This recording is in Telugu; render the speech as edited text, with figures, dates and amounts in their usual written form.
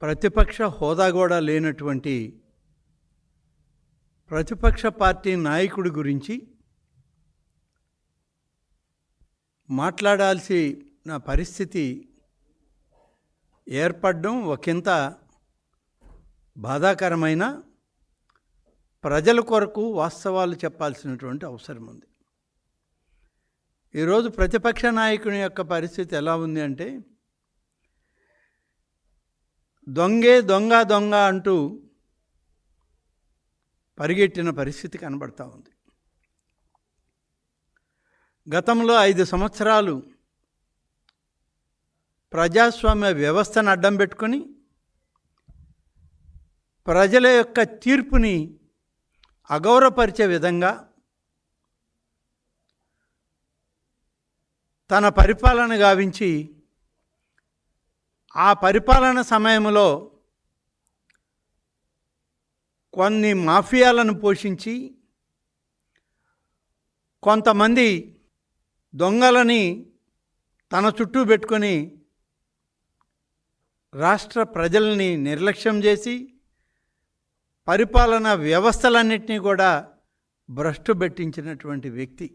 ప్రతిపక్ష హోదా కూడా లేనటువంటి ప్రతిపక్ష పార్టీ నాయకుడి గురించి మాట్లాడాల్సిన పరిస్థితి ఏర్పడడం ఒకంత బాధాకరమైన, ప్రజల కొరకు వాస్తవాలు చెప్పాల్సినటువంటి అవసరం ఉంది. ఈరోజు ప్రతిపక్ష నాయకుని యొక్క పరిస్థితి ఎలా ఉంది అంటే, దొంగే దొంగ దొంగ అంటూ పరిగెట్టిన పరిస్థితి కనబడతా ఉంది. గతంలో 5 సంవత్సరాలు ప్రజాస్వామ్య వ్యవస్థను అడ్డం పెట్టుకొని ప్రజల యొక్క తీర్పుని అగౌరవపరిచే విధంగా తన పరిపాలన గావించి, ఆ పరిపాలన సమయంలో కొన్ని మాఫియాలను పోషించి, కొంతమంది దొంగలని తన చుట్టూ పెట్టుకొని రాష్ట్ర ప్రజల్ని నిర్లక్ష్యం చేసి పరిపాలనా వ్యవస్థలన్నింటినీ కూడా భ్రష్టు పెట్టించినటువంటి వ్యక్తి.